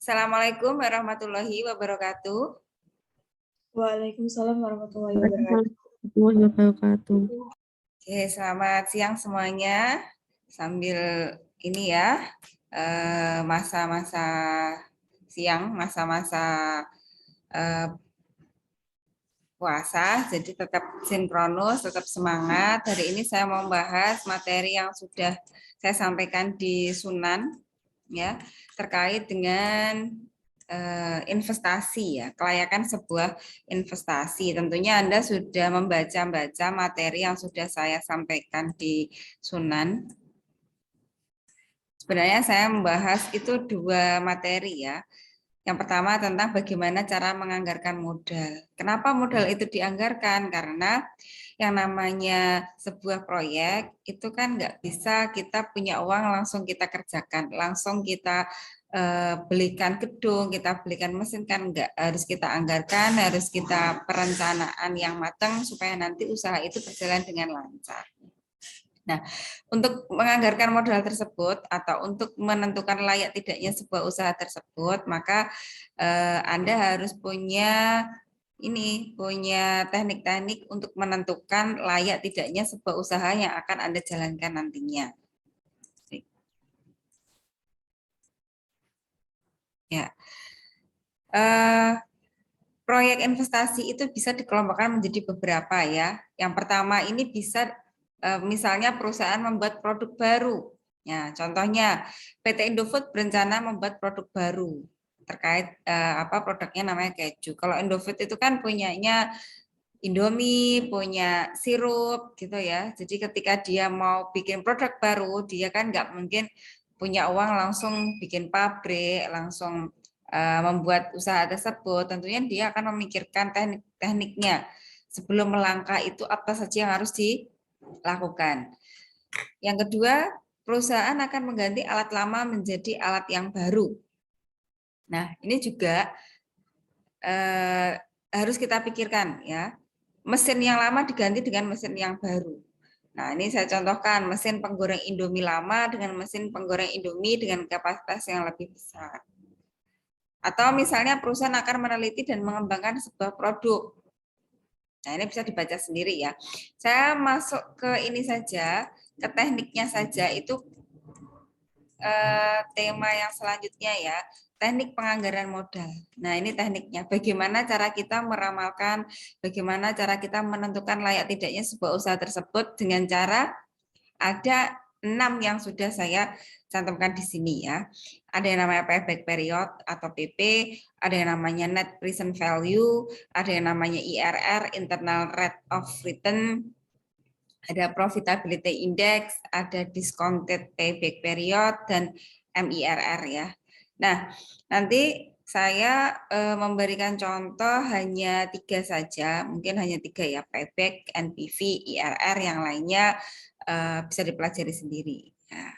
Assalamualaikum warahmatullahi wabarakatuh. Waalaikumsalam warahmatullahi wabarakatuh. Warahmatullahi wabarakatuh. Oke, selamat siang semuanya. Sambil ini ya, masa-masa siang, masa-masa puasa, jadi tetap sinkronus, tetap semangat. Hari ini saya mau membahas materi yang sudah saya sampaikan di Sunan, ya, terkait dengan investasi, ya, kelayakan sebuah investasi. Tentunya Anda sudah membaca materi yang sudah saya sampaikan di Sunan. Sebenarnya saya membahas itu dua materi, ya. Yang pertama tentang bagaimana cara menganggarkan modal. Kenapa modal itu dianggarkan? Karena yang namanya sebuah proyek itu kan nggak bisa kita punya uang langsung kita kerjakan, langsung kita belikan gedung, kita belikan mesin, kan nggak, harus kita anggarkan, harus kita perencanaan yang matang supaya nanti usaha itu berjalan dengan lancar. Nah, untuk menganggarkan modal tersebut atau untuk menentukan layak tidaknya sebuah usaha tersebut, maka Anda harus punya teknik-teknik untuk menentukan layak tidaknya sebuah usaha yang akan Anda jalankan nantinya. Ya. Proyek investasi itu bisa dikelompokkan menjadi beberapa, ya. Yang pertama ini bisa misalnya perusahaan membuat produk baru. Ya, contohnya PT Indofood berencana membuat produk baru terkait produknya namanya keju. Kalau Indofood itu kan punyanya Indomie, punya sirup gitu ya. Jadi ketika dia mau bikin produk baru, dia kan nggak mungkin punya uang langsung bikin pabrik, langsung membuat usaha tersebut. Tentunya dia akan memikirkan teknik-tekniknya. Sebelum melangkah itu apa saja yang harus dilakukan. Yang kedua, perusahaan akan mengganti alat lama menjadi alat yang baru. Nah, ini juga harus kita pikirkan, ya. Mesin yang lama diganti dengan mesin yang baru. Nah, ini saya contohkan mesin penggoreng Indomie lama dengan mesin penggoreng Indomie dengan kapasitas yang lebih besar. Atau misalnya perusahaan akan meneliti dan mengembangkan sebuah produk. Nah, ini bisa dibaca sendiri ya. Saya masuk ke ini saja, ke tekniknya saja, itu tema yang selanjutnya ya, teknik penganggaran modal. Nah, ini tekniknya. Bagaimana cara kita meramalkan, bagaimana cara kita menentukan layak tidaknya sebuah usaha tersebut dengan cara ada 6 yang sudah saya cantumkan di sini ya. Ada yang namanya payback period atau PP, ada yang namanya net present value, ada yang namanya IRR, internal rate of return, ada profitability index, ada discounted payback period, dan MIRR ya. Nah, nanti saya memberikan contoh hanya 3 saja, mungkin hanya 3 ya, payback, NPV, IRR, yang lainnya bisa dipelajari sendiri. Nah.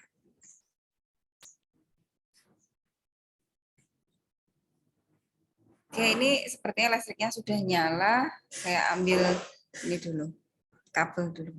Oke, ini sepertinya listriknya sudah nyala. Saya ambil ini dulu, kabel dulu.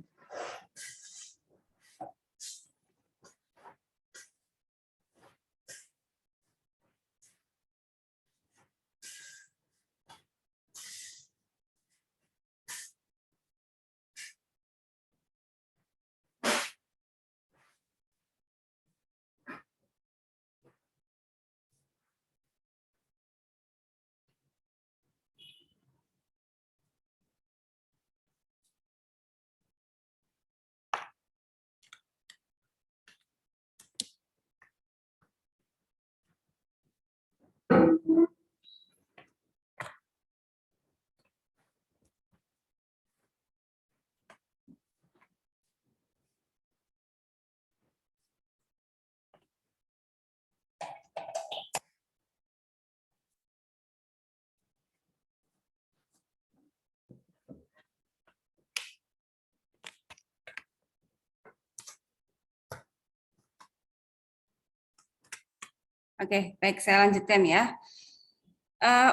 Oke, baik, saya lanjutkan ya.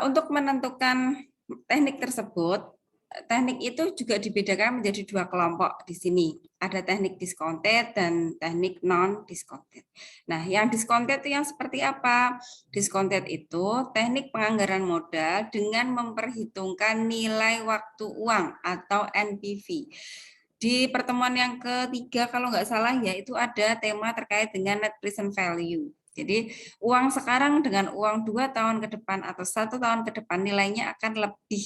Untuk menentukan teknik tersebut, teknik itu juga dibedakan menjadi dua kelompok di sini. Ada teknik discounted dan teknik non-discounted. Nah, yang discounted itu yang seperti apa? Discounted itu teknik penganggaran modal dengan memperhitungkan nilai waktu uang atau NPV. Di pertemuan yang ketiga, kalau nggak salah ya, itu ada tema terkait dengan net present value. Jadi uang sekarang dengan uang 2 tahun ke depan atau 1 tahun ke depan nilainya akan lebih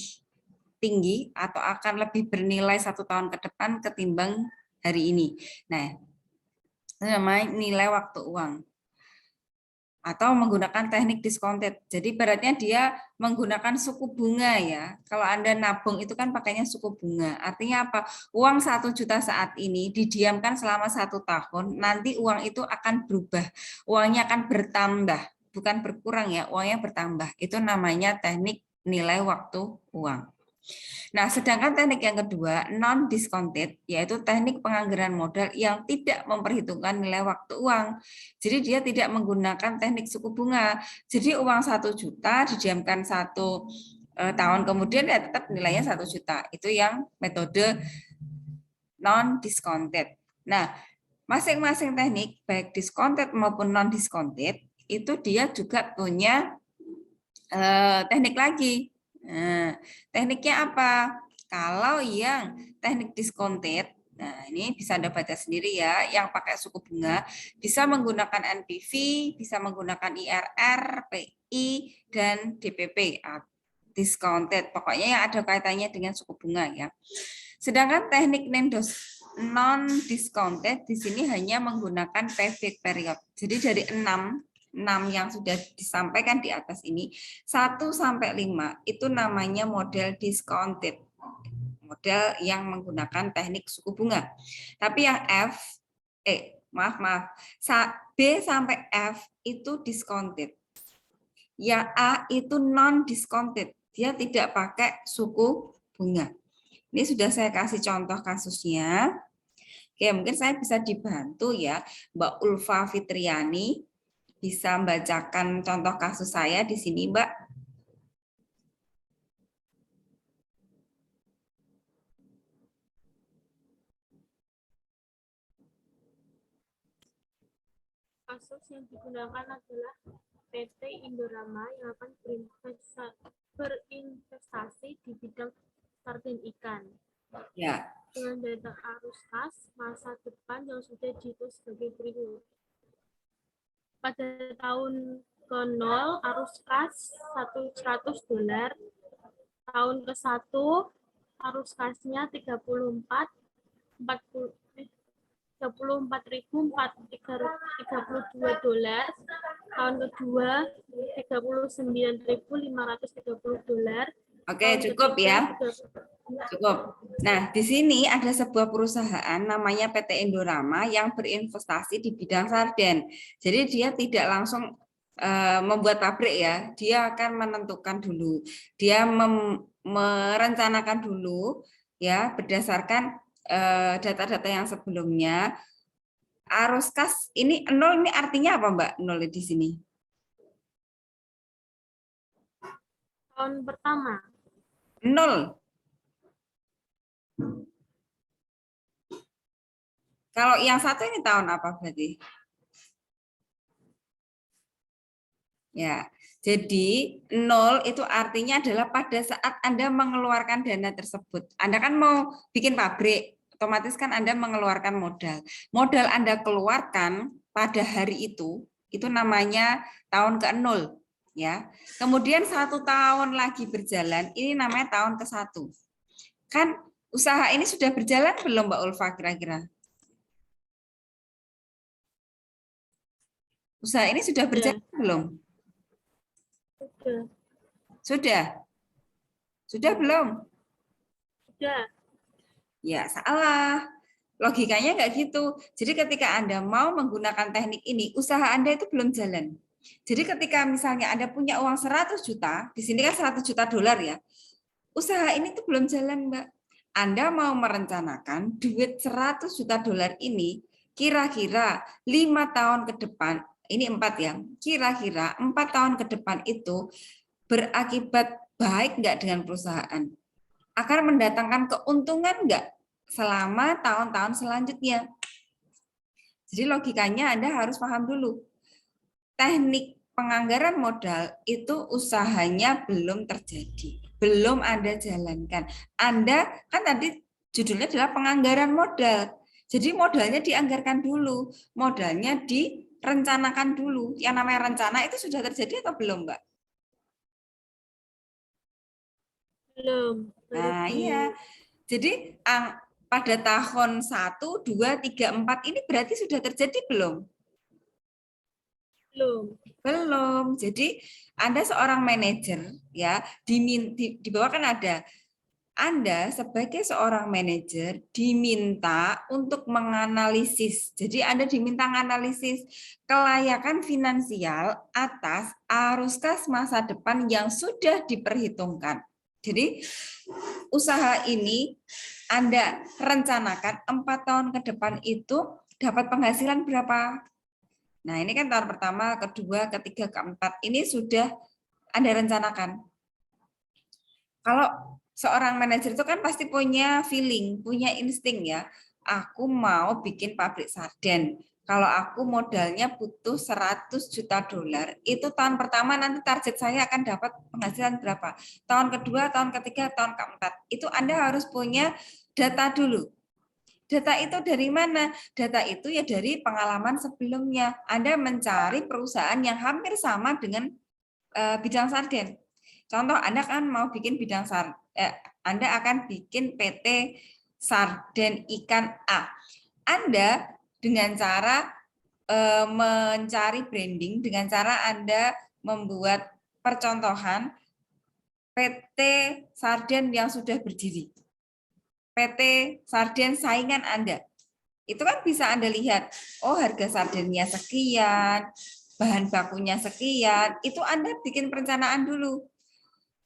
tinggi atau akan lebih bernilai 1 tahun ke depan ketimbang hari ini. Nah, itu namanya nilai waktu uang. Atau menggunakan teknik discounted. Jadi beratnya dia menggunakan suku bunga ya. Kalau Anda nabung itu kan pakainya suku bunga. Artinya apa? Uang 1 juta saat ini didiamkan selama 1 tahun, nanti uang itu akan berubah. Uangnya akan bertambah, bukan berkurang ya, uangnya bertambah. Itu namanya teknik nilai waktu uang. Nah, sedangkan teknik yang kedua, non-discounted, yaitu teknik penganggaran modal yang tidak memperhitungkan nilai waktu uang. Jadi dia tidak menggunakan teknik suku bunga. Jadi uang 1 juta didiamkan 1 tahun kemudian ya tetap nilainya 1 juta. Itu yang metode non-discounted. Nah, masing-masing teknik, baik discounted maupun non-discounted, itu dia juga punya teknik lagi. Nah, tekniknya apa? Kalau yang teknik discounted, nah ini bisa Anda baca sendiri ya, yang pakai suku bunga, bisa menggunakan NPV, bisa menggunakan IRR, PI, dan DPP, discounted. Pokoknya yang ada kaitannya dengan suku bunga ya. Sedangkan teknik non-discounted di sini hanya menggunakan payback period. Jadi dari 6 yang sudah disampaikan di atas ini, 1 sampai 5 itu namanya model discounted. Model yang menggunakan teknik suku bunga. Tapi yang B sampai F itu discounted. Yang A itu non-discounted. Dia tidak pakai suku bunga. Ini sudah saya kasih contoh kasusnya. Oke, mungkin saya bisa dibantu ya, Mbak Ulfa Fitriani. Bisa membacakan contoh kasus saya di sini, Mbak. Kasus yang digunakan adalah PT Indorama yang akan berinvestasi di bidang sarden ikan. Ya. Dengan data arus kas masa depan yang sudah dihitung sebagai berikut. Pada tahun ke-0 arus kas $100, tahun ke-1 arus kasnya 34.432 dolar, tahun kedua $39.530. Oke, cukup ya. Cukup. Nah, di sini ada sebuah perusahaan namanya PT Indorama yang berinvestasi di bidang sarden. Jadi dia tidak langsung membuat pabrik ya. Dia akan menentukan dulu. Dia merencanakan dulu ya berdasarkan data-data yang sebelumnya. Arus kas ini 0 ini artinya apa, Mbak? 0 di sini. Tahun pertama. 0. Kalau yang satu ini tahun apa berarti? Ya, jadi 0 itu artinya adalah pada saat Anda mengeluarkan dana tersebut. Anda kan mau bikin pabrik, otomatis kan Anda mengeluarkan modal. Modal Anda keluarkan pada hari itu namanya tahun ke-0. Ya. Kemudian 1 tahun lagi berjalan, ini namanya tahun ke-1. Kan usaha ini sudah berjalan belum Mbak Ulfa kira-kira? Usaha ini sudah berjalan belum? Sudah? Sudah belum? Sudah. Ya, salah. Logikanya nggak gitu. Jadi ketika Anda mau menggunakan teknik ini, usaha Anda itu belum jalan. Jadi ketika misalnya Anda punya uang 100 juta, di sini kan 100 juta dolar ya, usaha ini tuh belum jalan, Mbak. Anda mau merencanakan duit 100 juta dolar ini kira-kira 5 tahun ke depan, ini 4 ya, kira-kira 4 tahun ke depan itu berakibat baik nggak dengan perusahaan? akan mendatangkan keuntungan enggak selama tahun-tahun selanjutnya. Jadi logikanya Anda harus paham dulu. Teknik penganggaran modal itu usahanya belum terjadi, belum Anda jalankan. Anda kan tadi judulnya adalah penganggaran modal. Jadi modalnya dianggarkan dulu, modalnya direncanakan dulu. Yang namanya rencana itu sudah terjadi atau belum, Mbak? Belum. Nah, iya. Jadi pada tahun 1, 2, 3, 4 ini berarti sudah terjadi belum? Belum. Belum. Jadi Anda seorang manajer ya, di bawah kan ada Anda sebagai seorang manajer diminta untuk menganalisis. Jadi Anda diminta menganalisis kelayakan finansial atas arus kas masa depan yang sudah diperhitungkan. Jadi usaha ini Anda rencanakan 4 tahun ke depan itu dapat penghasilan berapa? Nah, ini kan tahun pertama, kedua, ketiga, keempat. Ini sudah Anda rencanakan. Kalau seorang manajer itu kan pasti punya feeling, punya insting ya. Aku mau bikin pabrik sarden. Kalau aku modalnya butuh 100 juta dolar, itu tahun pertama nanti target saya akan dapat penghasilan berapa? Tahun kedua, tahun ketiga, tahun keempat. Itu Anda harus punya data dulu. Data itu dari mana? Data itu ya dari pengalaman sebelumnya. Anda mencari perusahaan yang hampir sama dengan bidang sarden. Contoh, Anda kan mau bikin Anda akan bikin PT Sarden Ikan A. Anda dengan cara mencari branding, dengan cara Anda membuat percontohan PT Sarden yang sudah berdiri. PT Sarden saingan Anda. Itu kan bisa Anda lihat, oh harga sardennya sekian, bahan bakunya sekian, itu Anda bikin perencanaan dulu.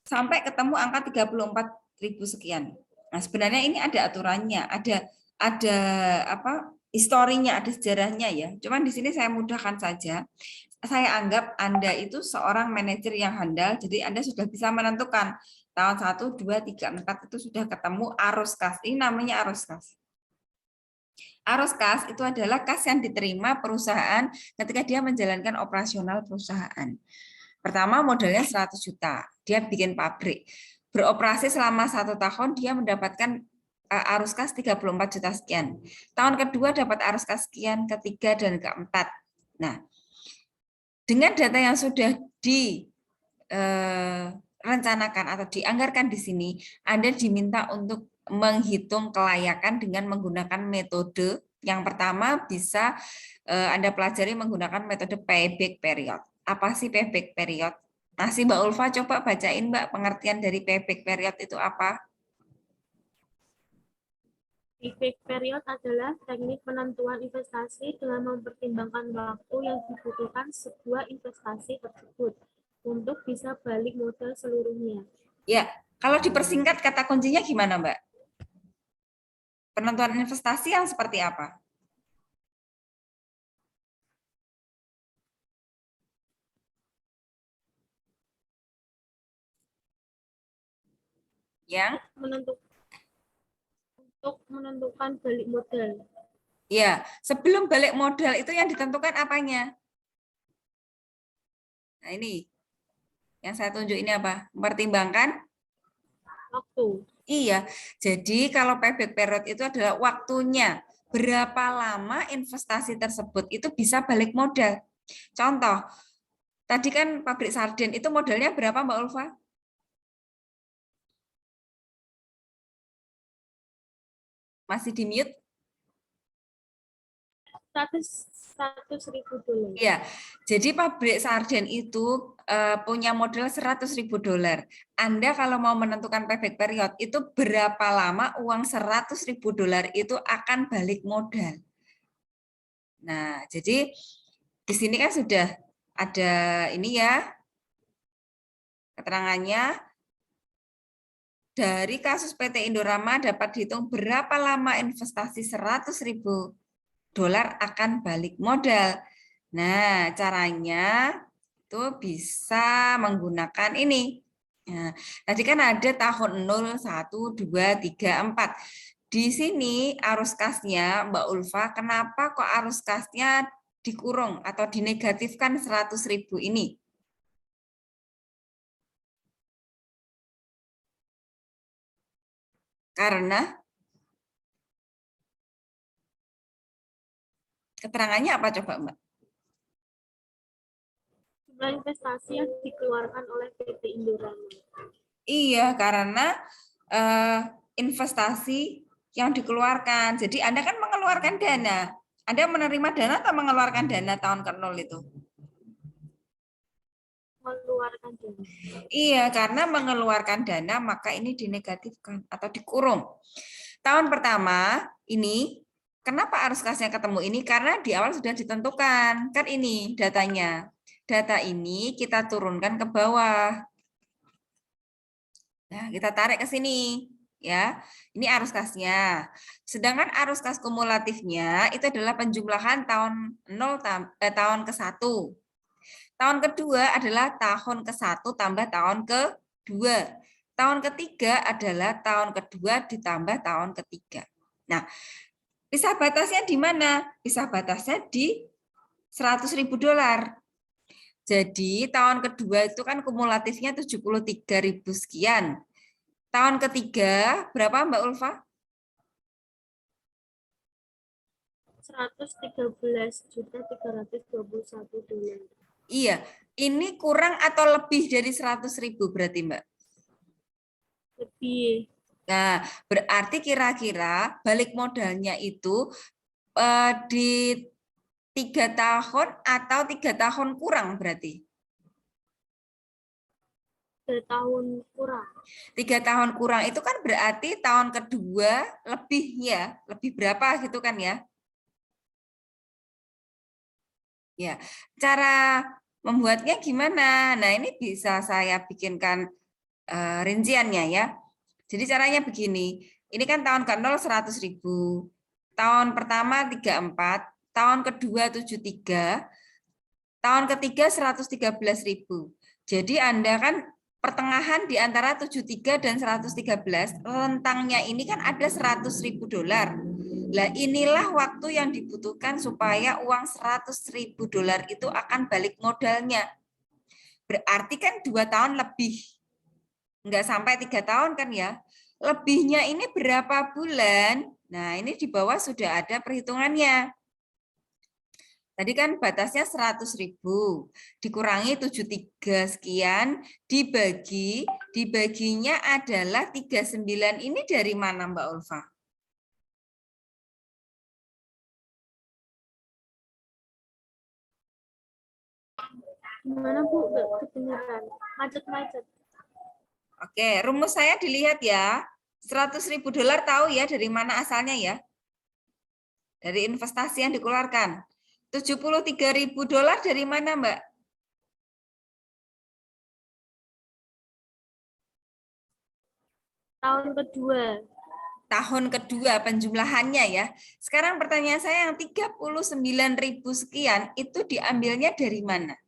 Sampai ketemu angka 34.000 sekian. Nah, sebenarnya ini ada aturannya, ada apa? Historinya, ada sejarahnya ya. Cuman di sini saya mudahkan saja. Saya anggap Anda itu seorang manajer yang handal, jadi Anda sudah bisa menentukan tahun 1, 2, 3, 4 itu sudah ketemu arus kas. Ini namanya arus kas. Arus kas itu adalah kas yang diterima perusahaan ketika dia menjalankan operasional perusahaan. Pertama modalnya 100 juta, dia bikin pabrik. Beroperasi selama 1 tahun, dia mendapatkan arus kas 34 juta sekian. Tahun kedua dapat arus kas sekian, ketiga dan keempat. Nah, dengan data yang sudah direncanakan atau dianggarkan di sini, Anda diminta untuk menghitung kelayakan dengan menggunakan metode. Yang pertama bisa Anda pelajari menggunakan metode payback period. Apa sih payback period? Masih Mbak Ulfa, coba bacain Mbak pengertian dari payback period itu apa? Payback period adalah teknik penentuan investasi dengan mempertimbangkan waktu yang dibutuhkan sebuah investasi tersebut untuk bisa balik modal seluruhnya. Ya, kalau dipersingkat kata kuncinya gimana Mbak? Penentuan investasi yang seperti apa? Yang untuk menentukan balik modal. ya, sebelum balik modal itu yang ditentukan apanya? Nah, ini yang saya tunjuk ini apa? Mempertimbangkan Waktu. iya. Jadi kalau payback period itu adalah waktunya. Berapa lama investasi tersebut itu bisa balik modal. Contoh, tadi kan pabrik sarden itu modalnya berapa Mbak Ulfa? Masih di mute? 100.000 dolar. Iya, jadi pabrik sarden itu punya modal 100.000 dolar. Anda kalau mau menentukan payback period itu berapa lama uang 100.000 dolar itu akan balik modal. Nah, jadi di sini kan sudah ada ini ya keterangannya. Dari kasus PT Indorama dapat dihitung berapa lama investasi 100.000 dolar akan balik modal. Nah, caranya itu bisa menggunakan ini. Nah, tadi kan ada tahun 0, 1, 2, 3, 4. Di sini arus kasnya, Mbak Ulfa, kenapa kok arus kasnya dikurung atau dinegatifkan 100.000 ini? Karena keterangannya apa coba, Mbak? Jumlah investasi yang dikeluarkan oleh PT Indorama. Iya, karena investasi yang dikeluarkan. Jadi Anda kan mengeluarkan dana. Anda menerima dana atau mengeluarkan dana tahun ke-0 itu? Mengeluarkan dana. Iya, karena mengeluarkan dana maka ini dinegatifkan atau dikurung. Tahun pertama ini, kenapa arus kasnya ketemu ini? Karena di awal sudah ditentukan. Kan ini datanya. Data ini kita turunkan ke bawah. Nah, kita tarik ke sini. Ya, ini arus kasnya. Sedangkan arus kas kumulatifnya itu adalah penjumlahan tahun 0 tahun ke-1. Tahun kedua adalah tahun ke-1 tambah tahun ke-2. Tahun ketiga adalah tahun kedua ditambah tahun ketiga. Nah, pisah batasnya di mana? Pisah batasnya di $100.000. Jadi tahun kedua itu kan kumulatifnya 73.000 sekian. Tahun ketiga berapa Mbak Ulfa? 113.321 dolar. Iya, ini kurang atau lebih dari 100.000 berarti Mbak? Lebih. Nah, berarti kira-kira balik modalnya itu di 3 tahun atau 3 tahun kurang berarti? 3 tahun kurang. 3 tahun kurang itu kan berarti tahun kedua lebih ya, lebih berapa gitu kan ya? Ya, cara membuatnya gimana? Nah, ini bisa saya bikinkan rinciannya ya. Jadi caranya begini, ini kan tahun ke-0 100.000, tahun pertama 34, tahun kedua 73, tahun ketiga 113.000. Jadi Anda kan pertengahan di antara 73 dan 113, rentangnya ini kan ada $100.000. Lah inilah waktu yang dibutuhkan supaya uang $100.000 itu akan balik modalnya. Berarti kan 2 tahun lebih. Enggak sampai 3 tahun kan ya. Lebihnya ini berapa bulan? Nah, ini di bawah sudah ada perhitungannya. Tadi kan batasnya 100.000, dikurangi 73 sekian, dibaginya adalah 39. Ini dari mana Mbak Ulfa? Gimana Bu? Nggak kedengeran. Macet-macet. Oke, rumus saya dilihat ya. $100.000 tahu ya dari mana asalnya ya? Dari investasi yang dikeluarkan. $73.000 dari mana, Mbak? Tahun kedua. Tahun kedua penjumlahannya ya. Sekarang pertanyaan saya yang 39.000 sekian itu diambilnya dari mana?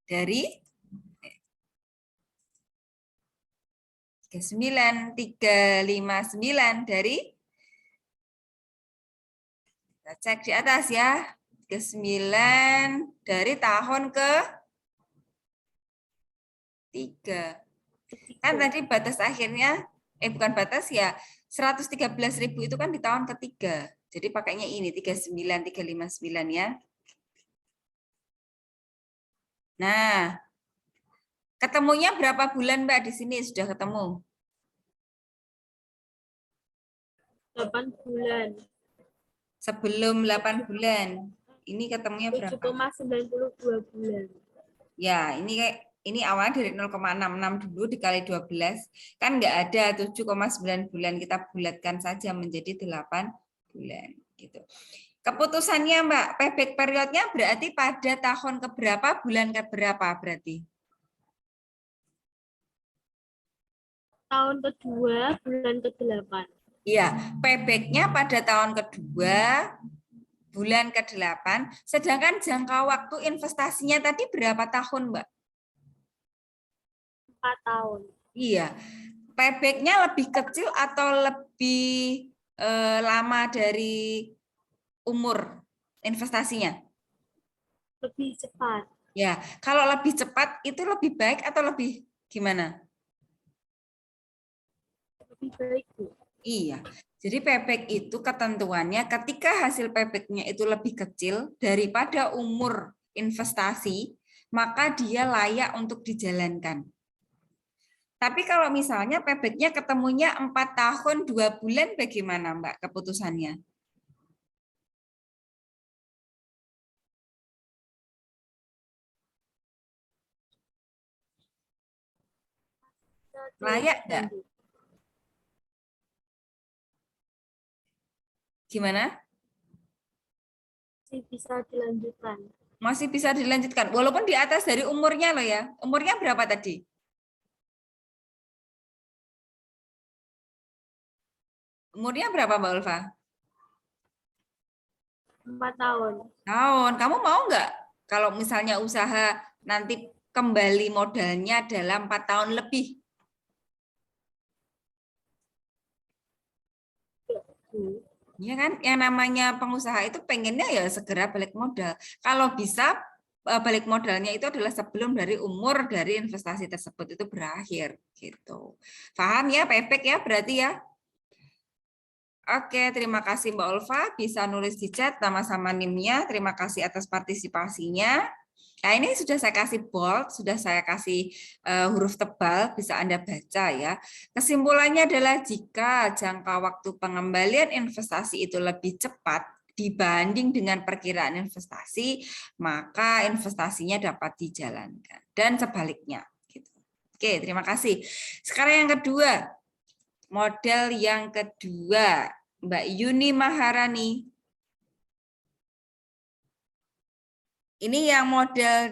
Dari 359 dari kita cek di atas ya. 39 dari tahun ke 3. Kan tadi batas akhirnya bukan batas ya, 113.000 itu kan di tahun ketiga. Jadi pakainya ini 39359 ya. Nah, ketemunya berapa bulan Mbak di sini sudah ketemu? 8 bulan. Sebelum 8 bulan. Ini ketemunya berapa? 7,92 bulan. Ya, ini awalnya dari 0,66 dulu dikali 12. Kan nggak ada 7,9 bulan. Kita bulatkan saja menjadi 8 bulan. Gitu. Keputusannya Mbak, payback periodnya berarti pada tahun keberapa, bulan keberapa berarti? Tahun kedua, bulan ke-8. Iya, paybacknya pada tahun kedua, bulan ke-8, sedangkan jangka waktu investasinya tadi berapa tahun, Mbak? 4 tahun. Iya. Payback-nya lebih kecil atau lebih lama dari umur investasinya? Lebih cepat. Ya, kalau lebih cepat itu lebih baik atau lebih gimana? Lebih baik, Bu. Iya. Jadi payback itu ketentuannya ketika hasil payback-nya itu lebih kecil daripada umur investasi, maka dia layak untuk dijalankan. Tapi kalau misalnya payback-nya ketemunya 4 tahun 2 bulan, bagaimana Mbak keputusannya? Layak nggak? Gimana? Masih bisa dilanjutkan. Masih bisa dilanjutkan, walaupun di atas dari umurnya loh ya. Umurnya berapa tadi? Umurnya berapa Mbak Ulfa? 4 tahun. Tahun. Kamu mau nggak kalau misalnya usaha nanti kembali modalnya dalam 4 tahun lebih? Iya kan, yang namanya pengusaha itu pengennya ya segera balik modal. Kalau bisa balik modalnya itu adalah sebelum dari umur dari investasi tersebut itu berakhir gitu. Paham ya, pepek ya berarti ya? Oke, terima kasih Mbak Ulfa. Bisa nulis di chat nama-sama NIM-nya. Terima kasih atas partisipasinya. Nah, ini sudah saya kasih bold, sudah saya kasih huruf tebal, bisa Anda baca ya. Kesimpulannya adalah jika jangka waktu pengembalian investasi itu lebih cepat dibanding dengan perkiraan investasi, maka investasinya dapat dijalankan. Dan sebaliknya. Gitu. Oke, terima kasih. Sekarang yang kedua, model yang kedua, Mbak Yuni Maharani. Ini yang model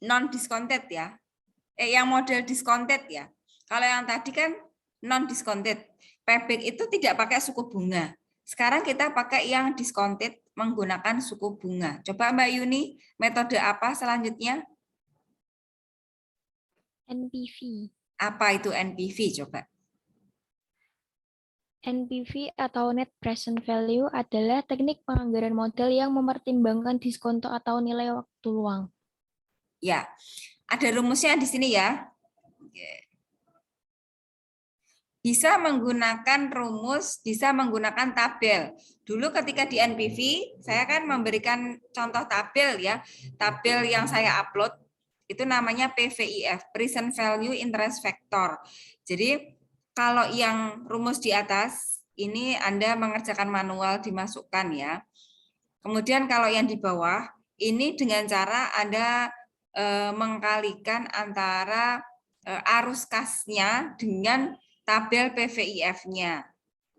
non-discounted ya. Yang model discounted ya. Kalau yang tadi kan non-discounted. Payback itu tidak pakai suku bunga. Sekarang kita pakai yang discounted menggunakan suku bunga. Coba Mbak Yuni, metode apa selanjutnya? NPV. Apa itu NPV coba? NPV atau Net Present Value adalah teknik penganggaran modal yang mempertimbangkan diskonto atau nilai waktu luang. Ya, ada rumusnya di sini ya. Bisa menggunakan rumus, bisa menggunakan tabel. Dulu ketika di NPV, saya kan memberikan contoh tabel ya. Tabel yang saya upload itu namanya PVIF, Present Value Interest Factor. Jadi kalau yang rumus di atas, ini Anda mengerjakan manual dimasukkan ya. Kemudian kalau yang di bawah, ini dengan cara Anda mengkalikan antara arus kasnya dengan tabel PVIF-nya.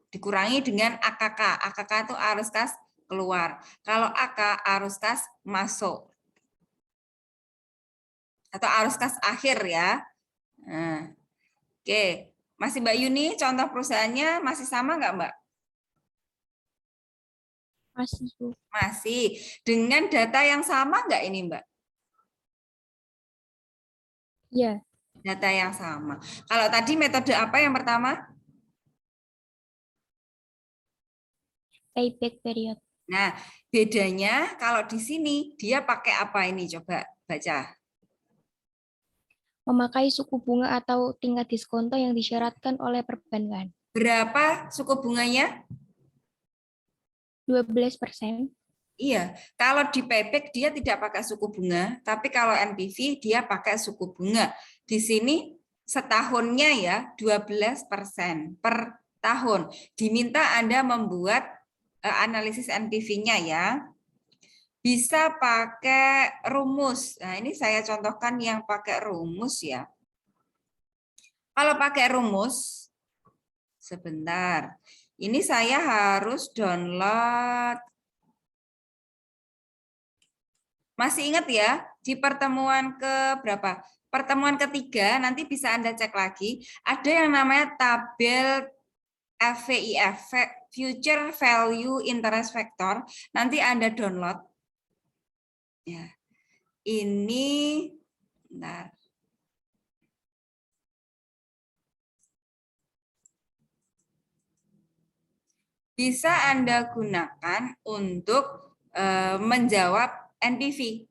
Dikurangi dengan AKK. AKK itu arus kas keluar. Kalau AK arus kas masuk. Atau arus kas akhir ya. Nah, oke. Masih Mbak Yuni, contoh perusahaannya masih sama nggak Mbak? Masih, Bu. Masih. Dengan data yang sama nggak ini Mbak? Ya, Data yang sama. Kalau tadi metode apa yang pertama? payback period. Nah, bedanya kalau di sini dia pakai apa ini? Coba baca. Memakai suku bunga atau tingkat diskonto yang disyaratkan oleh perbankan. Berapa suku bunganya? 12%. Iya, kalau di payback dia tidak pakai suku bunga, tapi kalau NPV dia pakai suku bunga. Di sini setahunnya ya 12% per tahun. Diminta Anda membuat analisis NPV-nya ya. Bisa pakai rumus. Nah, ini saya contohkan yang pakai rumus ya. Kalau pakai rumus, sebentar. Ini saya harus download. Masih ingat ya, di pertemuan ke berapa? Pertemuan ketiga, nanti bisa Anda cek lagi. Ada yang namanya tabel FVIF, future value interest factor, nanti Anda download. Ya. Ini bentar. Bisa Anda gunakan untuk menjawab NPV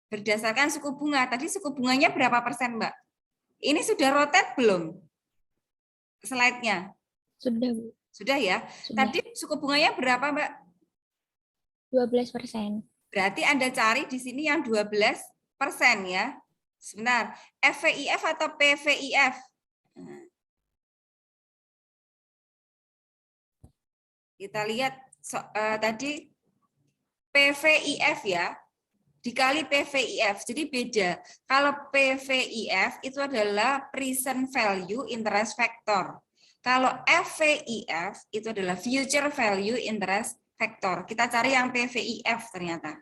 berdasarkan suku bunga. Tadi suku bunganya berapa persen, Mbak? Ini sudah rotate belum? Slide-nya. Sudah, Bu. Sudah ya? Sudah. Tadi suku bunganya berapa, Mbak? 12%. Berarti Anda cari di sini yang 12% ya. Sebentar, FVIF atau PVIF? Kita lihat tadi PVIF ya, dikali PVIF, jadi beda. Kalau PVIF itu adalah present value interest factor. Kalau FVIF itu adalah future value interest factor. Kita cari yang PVIF ternyata.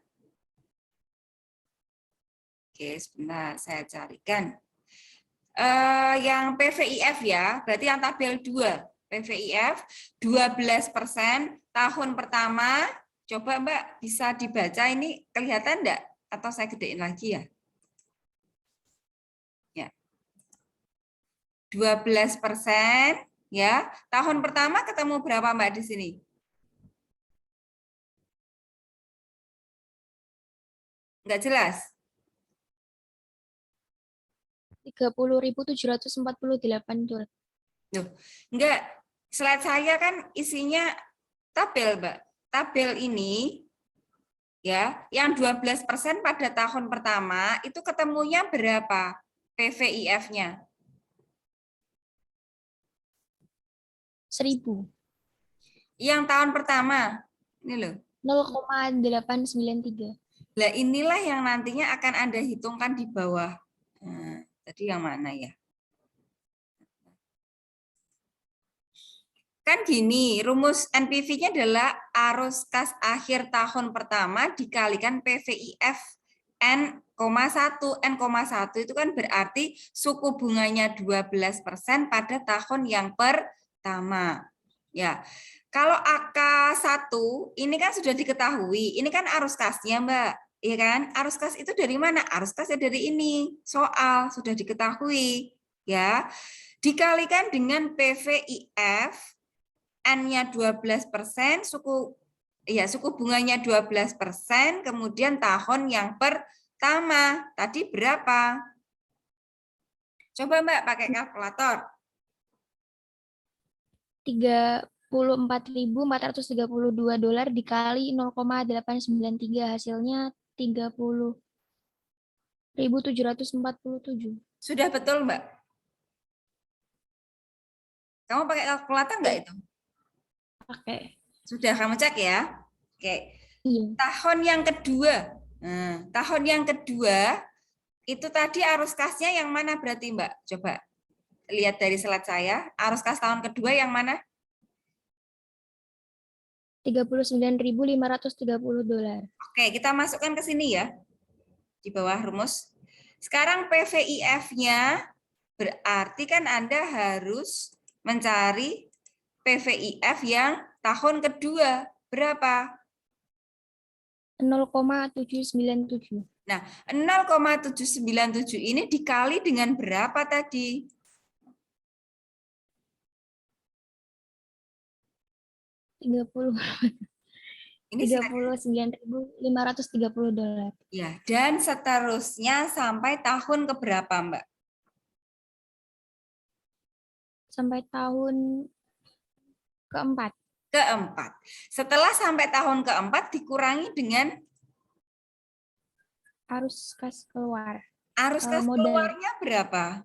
Oke, sebentar saya carikan. Yang PVIF ya, berarti yang tabel 2. PVIF 12% tahun pertama. Coba Mbak bisa dibaca ini kelihatan enggak? Atau saya gedein lagi ya? Ya. 12% ya. Tahun pertama ketemu berapa Mbak di sini? Enggak jelas? 30.748 dolar. Loh, enggak. Slide saya kan isinya tabel, Mbak. Tabel ini ya, yang 12% pada tahun pertama itu ketemunya berapa PVIF-nya? 1.000. Yang tahun pertama. Ini loh. 0,893. Nah, inilah yang nantinya akan Anda hitungkan di bawah. Nah, tadi yang mana ya? Kan gini, rumus NPV-nya adalah arus kas akhir tahun pertama dikalikan PVIF N,1. N,1 itu kan berarti suku bunganya 12% pada tahun yang pertama. Ya. Kalau AK1 ini kan sudah diketahui, ini kan arus kasnya, Mbak. Iya kan? Arus kas itu dari mana? Arus kasnya dari ini. Soal sudah diketahui, ya. Dikalikan dengan PVIF N-nya 12%, suku bunganya 12%, kemudian tahun yang pertama. Tadi berapa? Coba Mbak pakai kalkulator. 34.432 dolar dikali 0,893 hasilnya 30.747. Sudah betul Mbak? Kamu pakai kalkulator nggak itu? Pakai. Sudah kamu cek ya? Oke. Iya. Tahun yang kedua. Nah, tahun yang kedua itu tadi arus kasnya yang mana berarti Mbak? Coba lihat dari slide saya. Arus kas tahun kedua yang mana? 39.530 dolar. Oke, kita masukkan ke sini ya. Di bawah rumus. Sekarang PVIF-nya berarti kan Anda harus mencari PVIF yang tahun kedua. Berapa? 0,797. Nah, 0,797 ini dikali dengan berapa tadi? Ini 39.530 dolar. Ya, dan seterusnya sampai tahun keberapa, Mbak? Sampai tahun keempat. Keempat. Setelah sampai tahun keempat dikurangi dengan Arus kas keluar. arus kas Modal. keluarnya berapa?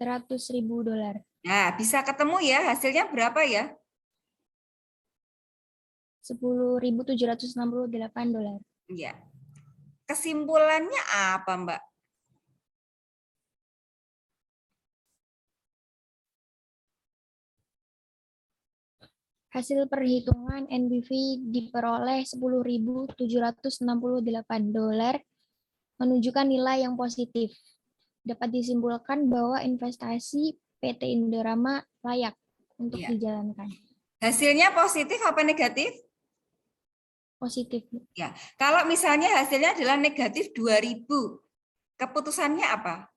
100.000 dolar. Nah, bisa ketemu ya hasilnya berapa ya? 10.768 dolar. Ya. Kesimpulannya apa, Mbak? Hasil perhitungan NPV diperoleh 10.768 dolar, menunjukkan nilai yang positif. Dapat disimpulkan bahwa investasi PT Indorama layak untuk dijalankan. Hasilnya positif apa negatif? Positif, Bu. Ya, kalau misalnya hasilnya adalah negatif 2000, keputusannya apa?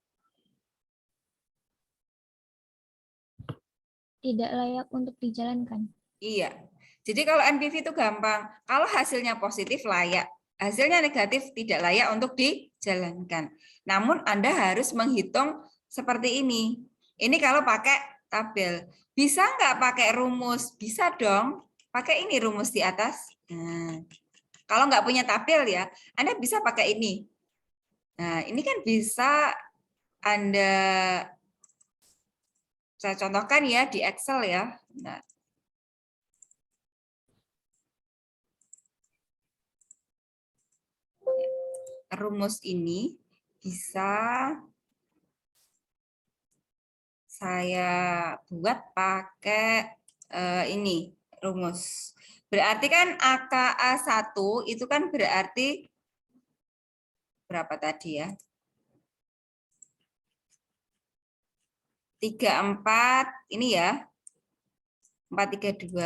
Tidak layak untuk dijalankan. Iya. Jadi kalau NPV itu gampang. Kalau hasilnya positif layak, hasilnya negatif tidak layak untuk dijalankan. Namun Anda harus menghitung seperti ini. Ini kalau pakai tabel. Bisa nggak pakai rumus? Bisa dong. Pakai ini rumus di atas. Nah, kalau nggak punya tabel ya, Anda bisa pakai ini. Nah, ini kan bisa Anda, saya contohkan ya di Excel ya. Nah, rumus ini bisa saya buat pakai ini rumus. Berarti kan AKA 1 itu kan berarti berapa tadi ya? 34 ini ya. 432.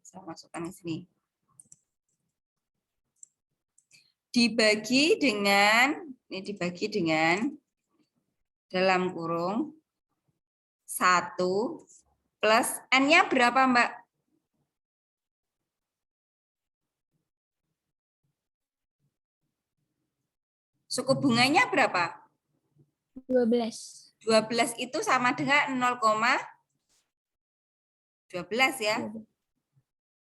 Saya masukkan ke sini. Dibagi dengan, ini dibagi dengan dalam kurung 1 plus N-nya berapa, Mbak? Suku bunganya berapa? 12. 12 itu sama dengan 0,12 ya.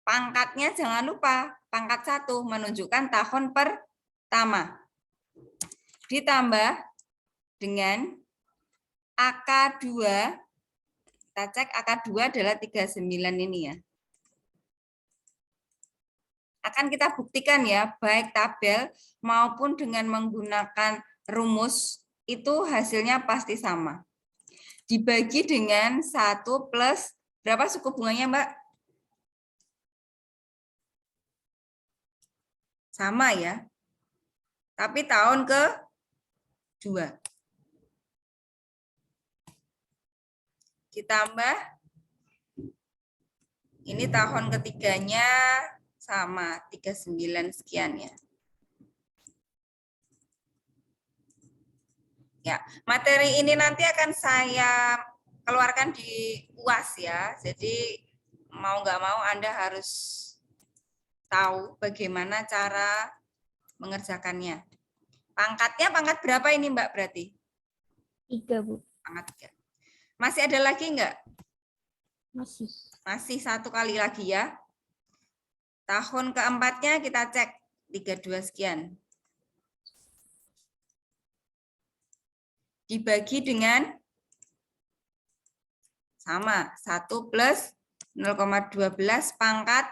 Pangkatnya jangan lupa, pangkat 1 menunjukkan tahun pertama. Ditambah dengan AK2, kita cek AK2 adalah 39 ini ya. Akan kita buktikan ya, baik tabel maupun dengan menggunakan rumus, itu hasilnya pasti sama. Dibagi dengan 1 plus, berapa suku bunganya Mbak? Sama ya. Tapi tahun ke-2. Ditambah, ini tahun ketiganya sama, 39 sekian ya. Ya, materi ini nanti akan saya keluarkan di UAS ya. Jadi mau nggak mau Anda harus tahu bagaimana cara mengerjakannya. Pangkatnya pangkat berapa ini Mbak berarti? 3, Bu. Pangkat 3. Masih ada lagi nggak? Masih. Masih 1 kali lagi ya. Tahun keempatnya kita cek 32 sekian. Dibagi dengan sama, 1 plus 0,12 pangkat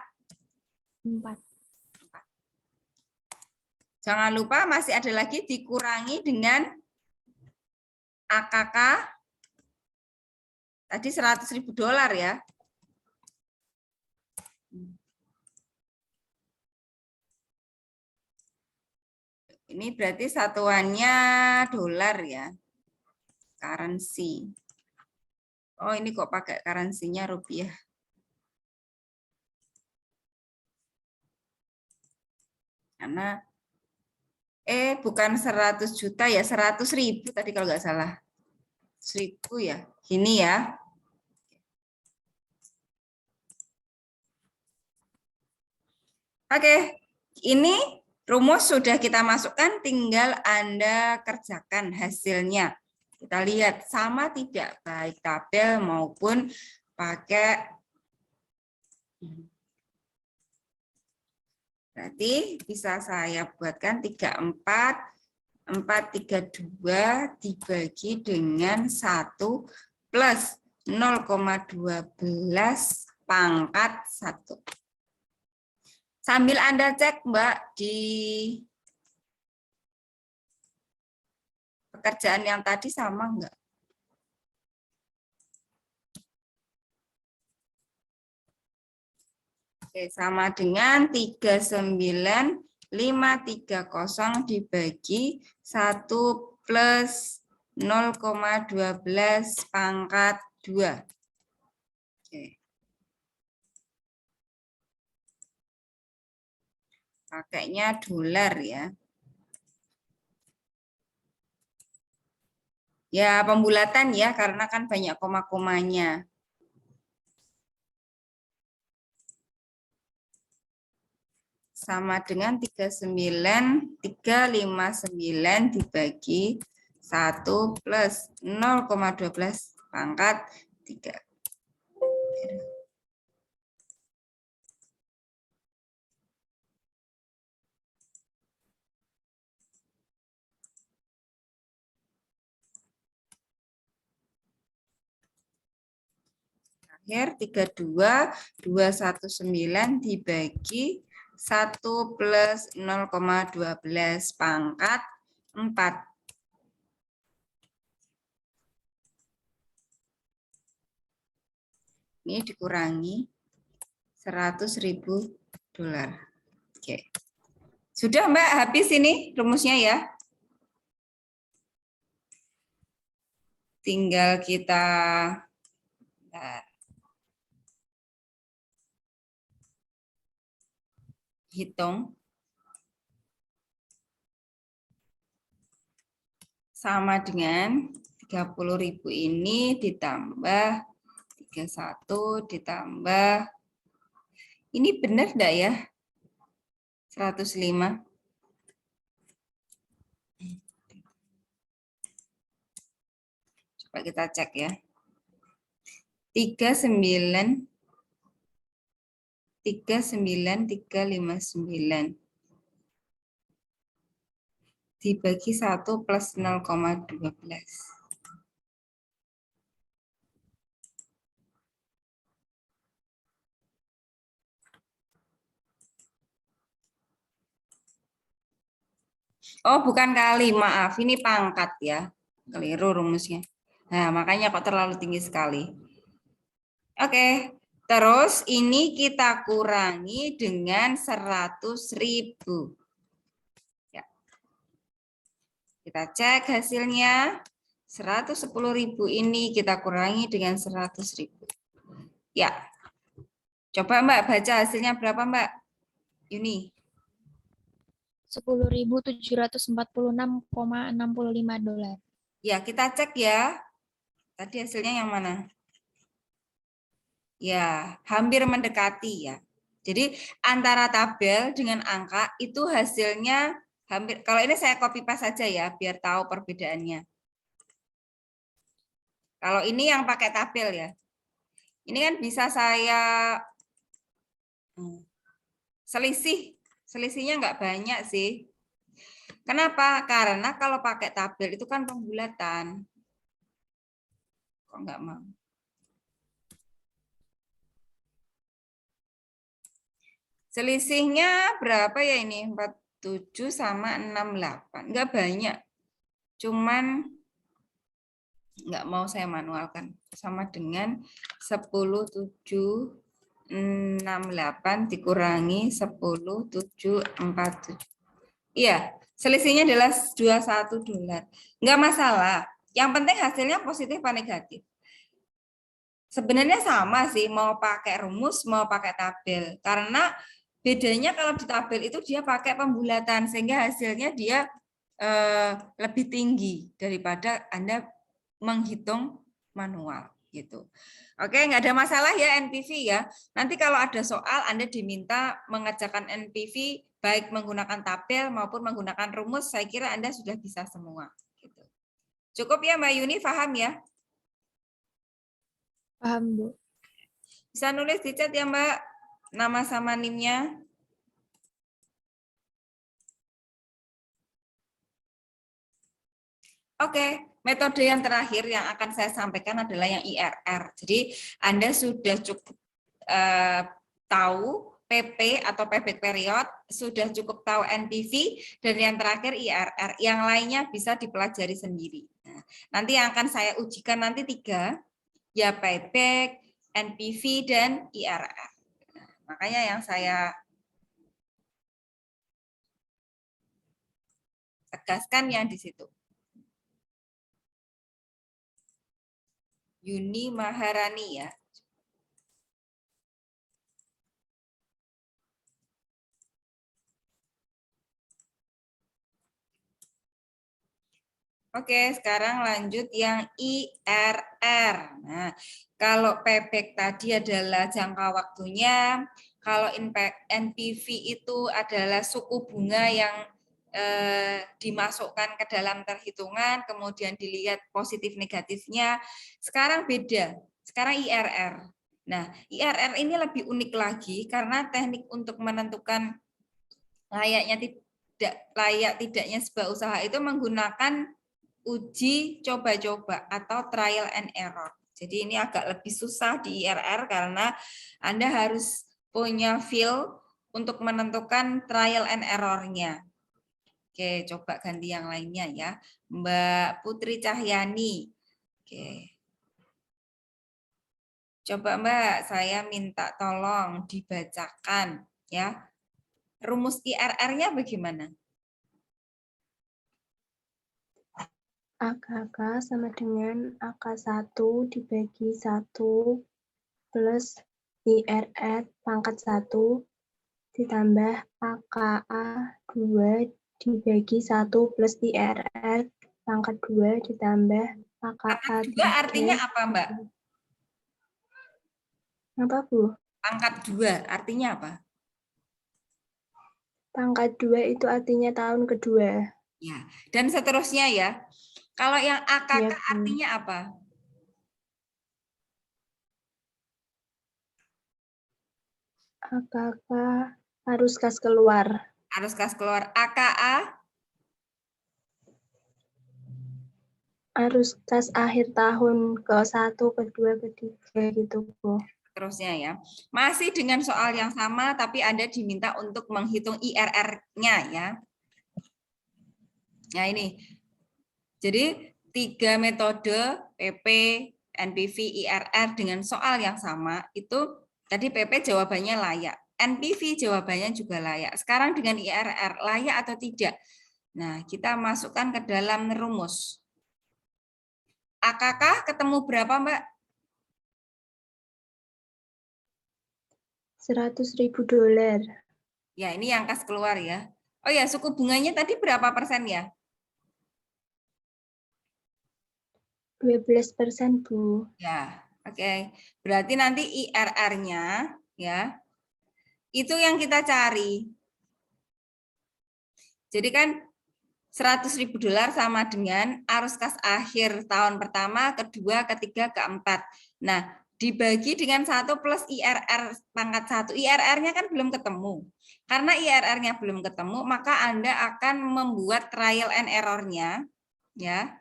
4. Jangan lupa masih ada lagi dikurangi dengan AKK tadi $100.000 ya. Ini berarti satuannya dolar ya. Currency. Oh, ini kok pakai currency-nya rupiah. Karena bukan 100 juta ya, 100.000 tadi kalau nggak salah. 1.000 ya. Gini ya. Oke, ini rumus sudah kita masukkan, tinggal Anda kerjakan hasilnya. Kita lihat sama tidak, baik tabel maupun pakai. Berarti bisa saya buatkan 34, 432 dibagi dengan 1 plus 0,12 pangkat 1. Sambil Anda cek, Mbak, di pekerjaan yang tadi sama enggak? Oke, sama dengan 39.530 dibagi 1 plus 0,12 pangkat 2. Oke. Pakainya dolar ya. Ya, pembulatan ya, karena kan banyak koma-komanya. Sama dengan 359 dibagi 1 plus 0,12 pangkat 3. Akhir 219 dibagi 1 plus 0,12 pangkat 4. Ini dikurangi 100.000 dolar. Oke. Sudah Mbak, habis ini rumusnya ya. Tinggal kita hitung. Sama dengan 30.000 ini ditambah 31 ditambah, ini benar enggak ya? 105. Coba kita cek ya. 39359 dibagi 1 plus 0,12. Oh, bukan kali, maaf. Ini pangkat ya. Keliru rumusnya. Nah, makanya kok terlalu tinggi sekali. Oke, terus ini kita kurangi dengan 100.000. Ya. Kita cek hasilnya. 110.000 ini kita kurangi dengan 100.000. Ya. Coba Mbak baca hasilnya berapa Mbak? Yuni. 10.746,65 dolar. Ya, kita cek ya. Tadi hasilnya yang mana? Ya, hampir mendekati ya. Jadi antara tabel dengan angka itu hasilnya hampir. Kalau ini saya copy paste saja ya, biar tahu perbedaannya. Kalau ini yang pakai tabel ya. Ini kan bisa saya selisihnya nggak banyak sih. Kenapa? Karena kalau pakai tabel itu kan pembulatan. Kok nggak mau? Selisihnya berapa ya ini? 47 sama 68. Nggak banyak. Cuman nggak mau saya manualkan. Sama dengan 10.768 dikurangi 10.747. Iya, selisihnya adalah 21 dolar. Nggak masalah. Yang penting hasilnya positif atau negatif. Sebenarnya sama sih, mau pakai rumus, mau pakai tabel. Karena bedanya kalau di tabel itu dia pakai pembulatan, sehingga hasilnya dia lebih tinggi daripada Anda menghitung manual. Gitu. Oke, nggak ada masalah ya NPV ya. Nanti kalau ada soal Anda diminta mengerjakan NPV baik menggunakan tabel maupun menggunakan rumus, saya kira Anda sudah bisa semua. Gitu. Cukup ya Mbak Yuni, paham ya? Paham, Bu. Bisa nulis di chat ya Mbak, nama sama NIM-nya. Oke, metode yang terakhir yang akan saya sampaikan adalah yang IRR. Jadi Anda sudah cukup tahu PP atau payback period, sudah cukup tahu NPV, dan yang terakhir IRR. Yang lainnya bisa dipelajari sendiri. Nah, nanti yang akan saya ujikan nanti 3, ya payback, NPV, dan IRR. Nah, makanya yang saya tegaskan yang di situ. Yuni Maharani ya. Oke, sekarang lanjut yang IRR. Nah, kalau payback tadi adalah jangka waktunya, kalau NPV itu adalah suku bunga yang dimasukkan ke dalam perhitungan, kemudian dilihat positif negatifnya. Sekarang beda, sekarang IRR. Nah, IRR ini lebih unik lagi karena teknik untuk menentukan layak tidaknya sebuah usaha itu menggunakan uji coba-coba atau trial and error. Jadi ini agak lebih susah di IRR karena Anda harus punya feel untuk menentukan trial and error-nya. Oke, coba ganti yang lainnya ya. Mbak Putri Cahyani. Oke. Coba Mbak, saya minta tolong dibacakan ya. Rumus IRR-nya bagaimana? AKK sama dengan AK1 dibagi 1 plus IRR pangkat 1 ditambah AKA 2 dibagi 1 plus IRR pangkat 2 ditambah AKA 2 artinya 3. apa Mbak? Apa Bu? Pangkat 2 artinya apa? Pangkat 2 itu artinya tahun kedua. Ya, dan seterusnya ya. Kalau yang AKK Ya, Bu. artinya apa? AKK arus kas keluar. Arus kas keluar. AKA? Arus kas akhir tahun ke-1, ke-2, ke-3 gitu, Bu. Terusnya ya. Masih dengan soal yang sama, tapi Anda diminta untuk menghitung IRR-nya ya. Nah ini. Jadi 3 metode PP, NPV, IRR dengan soal yang sama, itu tadi PP jawabannya layak. NPV jawabannya juga layak. Sekarang dengan IRR, layak atau tidak? Nah, kita masukkan ke dalam rumus. AKK ketemu berapa, Mbak? $100.000. Ya, ini yang kas keluar ya. Oh ya, suku bunganya tadi berapa persen ya? 12%, Bu. Ya, oke. Berarti nanti IRR-nya ya, itu yang kita cari. Jadi kan $100.000 sama dengan arus kas akhir tahun pertama, kedua, ketiga, keempat. Nah, dibagi dengan 1 plus IRR pangkat 1. IRR-nya kan belum ketemu. Karena IRR-nya belum ketemu, maka Anda akan membuat trial and error-nya. Ya.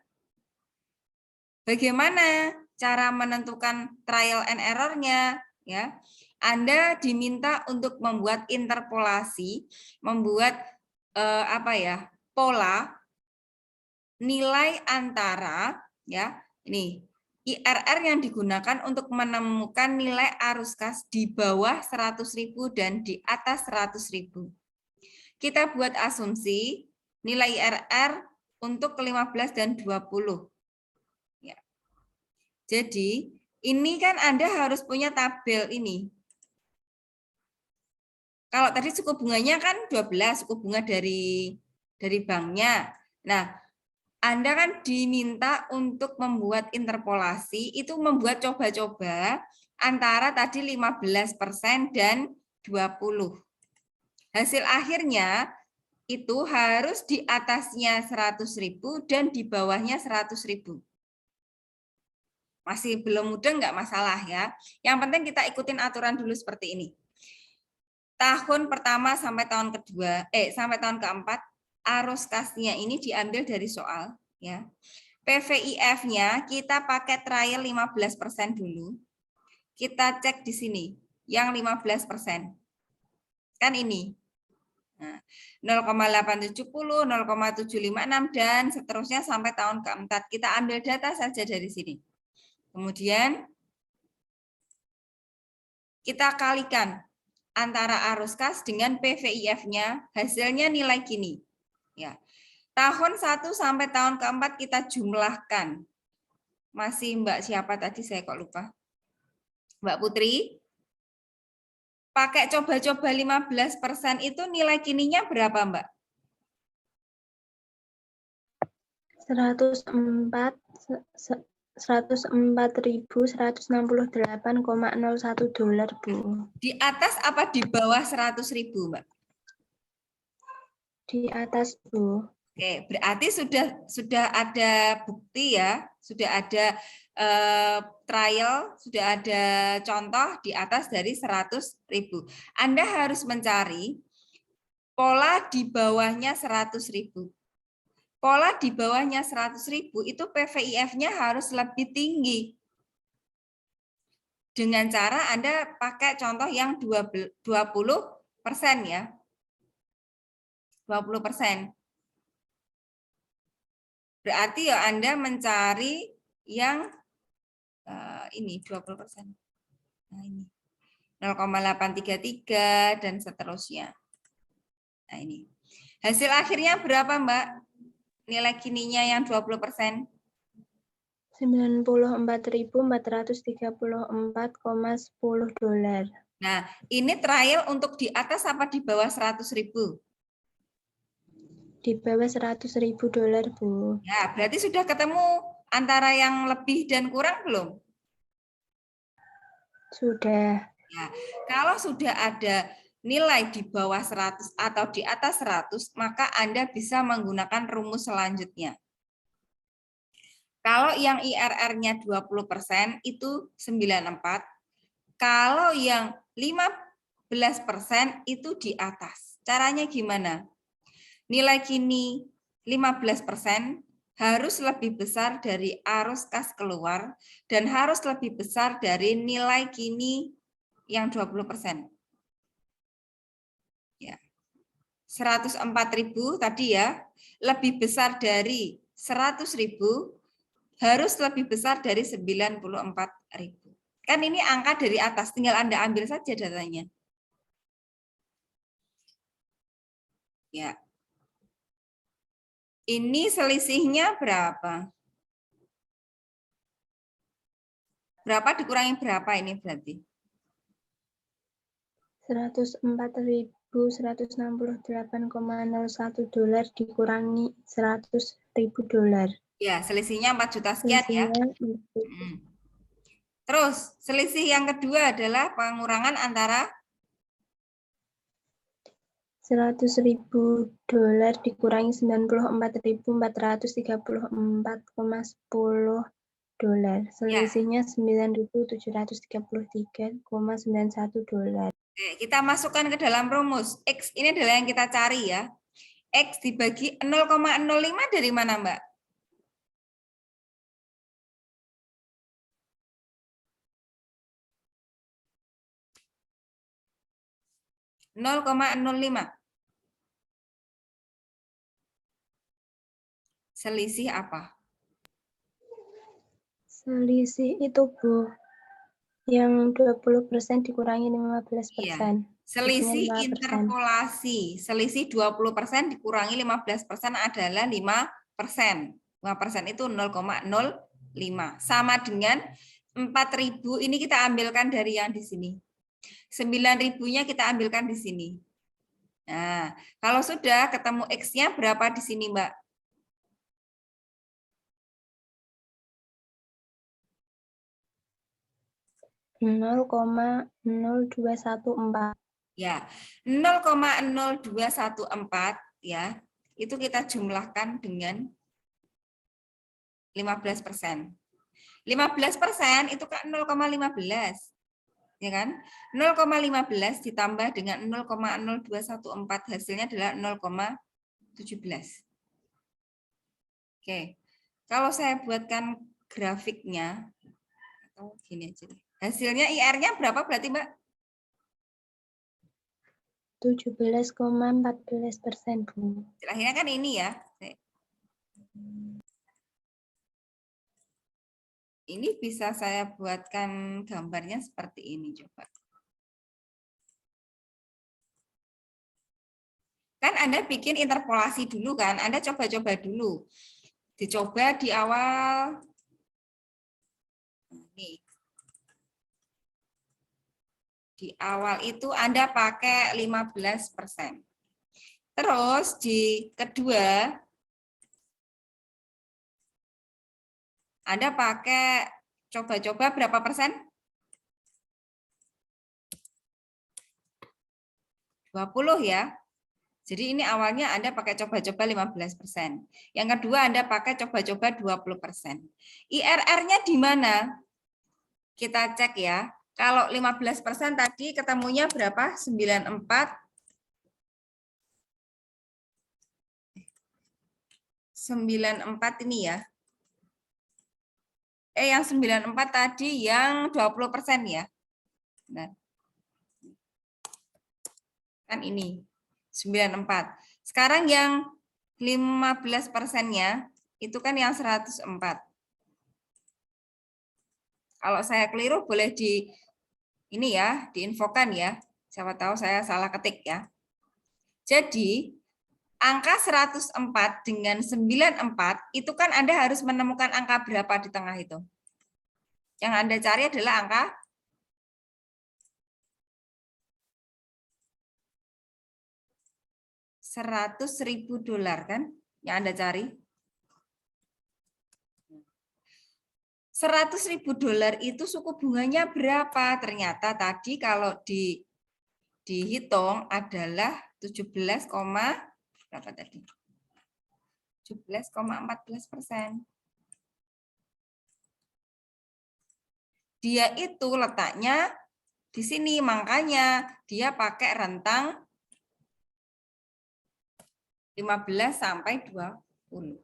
Bagaimana cara menentukan trial and error-nya? Ya. Anda diminta untuk membuat interpolasi, membuat pola nilai antara ya ini IRR yang digunakan untuk menemukan nilai arus kas di bawah 100.000 dan di atas 100.000. Kita buat asumsi nilai IRR untuk ke-15 dan 20. Ya. Jadi ini kan Anda harus punya tabel ini. Kalau tadi suku bunganya kan 12, suku bunga dari banknya. Nah, Anda kan diminta untuk membuat interpolasi, itu membuat coba-coba antara tadi 15% dan 20. Hasil akhirnya itu harus di atasnya 100.000 dan di bawahnya 100.000. Masih belum mudah nggak masalah ya. Yang penting kita ikutin aturan dulu seperti ini. Tahun pertama sampai tahun kedua, sampai tahun keempat, arus kasnya ini diambil dari soal. Ya. PVIF-nya kita pakai trial 15% dulu. Kita cek di sini, yang 15%. Kan ini. Nah, 0,870, 0,756, dan seterusnya sampai tahun keempat. Kita ambil data saja dari sini. Kemudian, kita kalikan antara arus kas dengan PVIF-nya, hasilnya nilai gini. Ya. Tahun 1 sampai tahun keempat kita jumlahkan. Masih Mbak siapa tadi, saya kok lupa. Mbak Putri. Pakai coba-coba 15% itu nilai kininya berapa, Mbak? $104.168,01 Bu. Di atas apa di bawah 100.000, Mbak? Di atas Bu. Oke, berarti sudah ada bukti ya, sudah ada trial, sudah ada contoh di atas dari 100.000. Anda harus mencari pola di bawahnya 100.000. Pola di bawahnya 100.000 itu PVIF-nya harus lebih tinggi. Dengan cara Anda pakai contoh yang 20% ya. 20%. Berarti ya Anda mencari yang ini 20%. Nah, ini 0,833 dan seterusnya. Nah, ini. Hasil akhirnya berapa, Mbak? Nilai kininya yang 20%? $94.434,10. Nah, ini trial untuk di atas apa di bawah 100.000? Di bawah $100.000 Bu. Ya, berarti sudah ketemu antara yang lebih dan kurang belum? Sudah. Ya, kalau sudah ada nilai di bawah 100 atau di atas 100, maka Anda bisa menggunakan rumus selanjutnya. Kalau yang IRR-nya 20% itu 94. Kalau yang 15% itu di atas. Caranya gimana? Nilai kini 15% harus lebih besar dari arus kas keluar dan harus lebih besar dari nilai kini yang 20%. Ya. 104.000 tadi ya, lebih besar dari 100.000 harus lebih besar dari 94.000. Kan ini angka dari atas, tinggal Anda ambil saja datanya. Ya. Ini selisihnya berapa? Berapa dikurangi berapa ini berarti? $104.168,01 dikurangi $100.000. Ya, selisihnya 4 juta sekian ya. Terus, selisih yang kedua adalah pengurangan antara $100.000 dikurangi $94.434,10. Selisihnya $9.733,91. Oke, kita masukkan ke dalam rumus. X ini adalah yang kita cari ya. X dibagi 0,05 dari mana, Mbak? (0,05). Selisih apa? Selisih itu, Bu, yang 20% dikurangi 15%. Selisih 5%. interpolasi. Selisih 20% dikurangi 15% adalah 5%. 5% itu 0,05. Sama dengan 4.000 ini kita ambilkan dari yang di sini. 9.000-nya kita ambilkan di sini. Nah, kalau sudah ketemu X-nya berapa di sini, Mbak? $0,0214. Ya, 0,0214 ya. Itu kita jumlahkan dengan 15%. 15% itu kan 0,15. Ya kan? 0,15 ditambah dengan 0,0214 hasilnya adalah 0,17. Oke. Kalau saya buatkan grafiknya atau gini aja. Hasilnya IR-nya berapa berarti, Mbak? 17,14%, Bu. Akhirnya kan ini ya. Ini bisa saya buatkan gambarnya seperti ini, coba. Kan Anda bikin interpolasi dulu kan, Anda coba-coba dulu. Dicoba di awal. Nih. Di awal itu Anda pakai 15%. Terus di kedua, Anda pakai coba-coba berapa persen? 20 ya. Jadi ini awalnya Anda pakai coba-coba 15%. Yang kedua Anda pakai coba-coba 20%. IRR-nya di mana? Kita cek ya. Kalau 15% tadi ketemunya berapa? 94. 94 ini ya. Yang 94 tadi yang 20% ya. Nah. Kan ini 94. Sekarang yang 15%-nya itu kan yang 104. Kalau saya keliru boleh di ini ya, diinfokan ya. Siapa tahu saya salah ketik ya. Jadi angka 104 dengan 94 itu kan Anda harus menemukan angka berapa di tengah itu. Yang Anda cari adalah angka 100.000 dolar kan yang Anda cari. 100.000 dolar itu suku bunganya berapa? Ternyata tadi kalau dihitung adalah 17, berapa tadi? 17,14%. Dia itu letaknya di sini, makanya dia pakai rentang 15 sampai 20.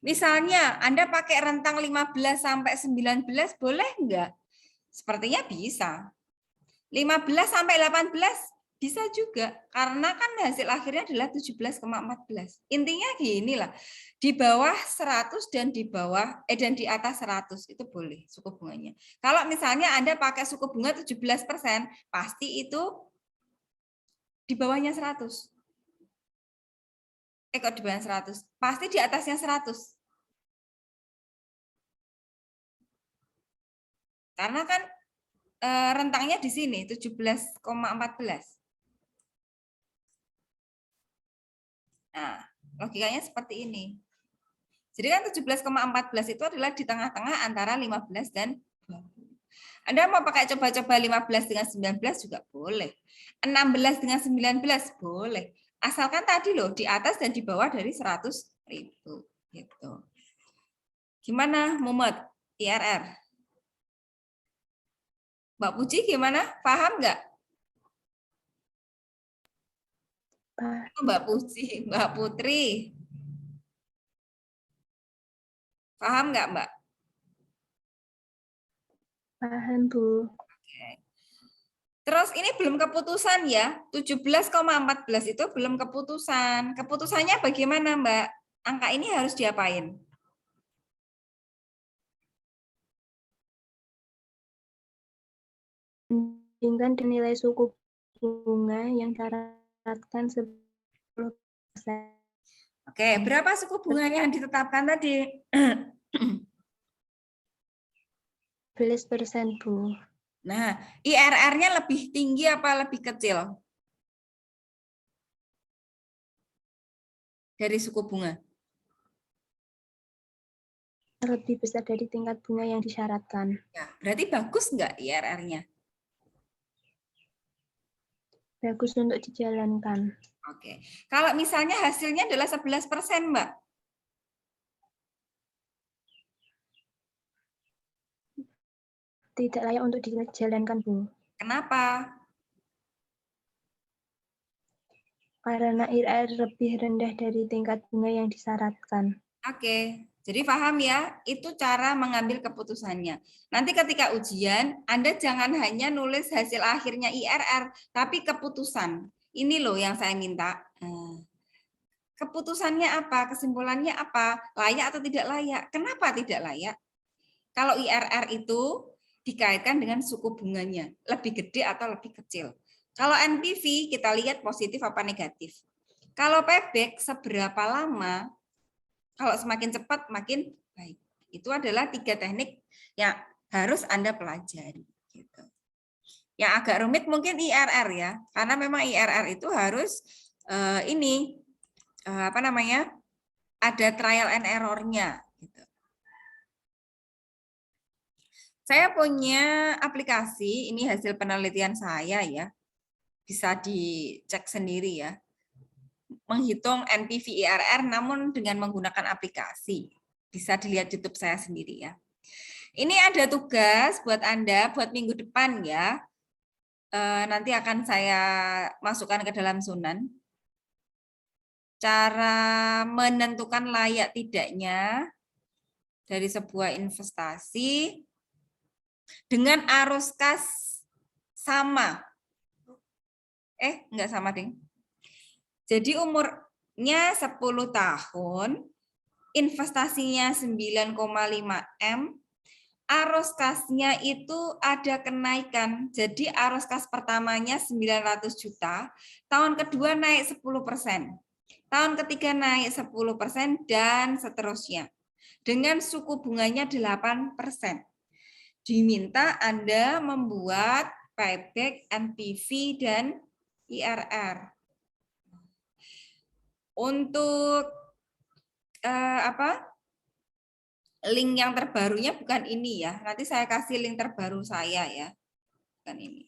Misalnya Anda pakai rentang 15 sampai 19 boleh enggak? Sepertinya bisa. 15 sampai 18 bisa juga karena kan hasil akhirnya adalah 17,14. Intinya gini lah. Di bawah 100 dan di bawah dan di atas 100 itu boleh suku bunganya. Kalau misalnya Anda pakai suku bunga 17%, pasti itu di bawahnya 100. Kok di bawah 100? Pasti di atasnya 100. Karena kan rentangnya di sini 17,14. Nah, logikanya seperti ini. Jadi kan 17,14 itu adalah di tengah-tengah antara 15 dan 20. Anda mau pakai coba-coba 15 dengan 19 juga boleh. 16 dengan 19 boleh. Asalkan tadi loh di atas dan di bawah dari 100.000 gitu. Gimana Mumet IRR? Mbak Puji gimana? Paham nggak? Mbak Puji, Mbak Putri. Paham nggak Mbak? Paham, Bu. Oke. Terus ini belum keputusan ya, 17,14 itu belum keputusan. Keputusannya bagaimana Mbak? Angka ini harus diapain? Bandingkan nilai suku bunga yang disyaratkan 10%. Oke, berapa suku bunga yang ditetapkan tadi? 11%, Bu. Nah, IRR-nya lebih tinggi apa lebih kecil? Dari suku bunga? Lebih besar dari tingkat bunga yang disyaratkan. Ya, berarti bagus nggak IRR-nya? Bagus untuk dijalankan. Oke. Kalau misalnya hasilnya adalah 11%, Mbak. Tidak layak untuk dijalankan, Bu. Kenapa? Karena IRR lebih rendah dari tingkat bunga yang disyaratkan. Oke. Jadi paham ya, itu cara mengambil keputusannya. Nanti ketika ujian, Anda jangan hanya nulis hasil akhirnya IRR, tapi keputusan. Ini loh yang saya minta. Keputusannya apa? Kesimpulannya apa? Layak atau tidak layak? Kenapa tidak layak? Kalau IRR itu dikaitkan dengan suku bunganya, lebih gede atau lebih kecil. Kalau NPV kita lihat positif apa negatif. Kalau payback seberapa lama, kalau semakin cepat makin baik. Itu adalah 3 teknik yang harus Anda pelajari. Gitu. Yang agak rumit mungkin IRR ya, karena memang IRR itu harus ada trial and error-nya. Gitu. Saya punya aplikasi, ini hasil penelitian saya ya. Bisa dicek sendiri ya. Menghitung NPV IRR namun dengan menggunakan aplikasi. Bisa dilihat YouTube saya sendiri ya. Ini ada tugas buat Anda buat minggu depan ya. Nanti akan saya masukkan ke dalam Sunan. Cara menentukan layak tidaknya dari sebuah investasi dengan arus kas sama. Enggak sama, Ding. Jadi umurnya 10 tahun, investasinya 9,5 M, arus kasnya itu ada kenaikan. Jadi arus kas pertamanya 900 juta, tahun kedua naik 10%. Tahun ketiga naik 10% dan seterusnya. Dengan suku bunganya 8%. Diminta Anda membuat payback, NPV, dan IRR. Untuk link yang terbarunya bukan ini ya. Nanti saya kasih link terbaru saya ya. Bukan ini.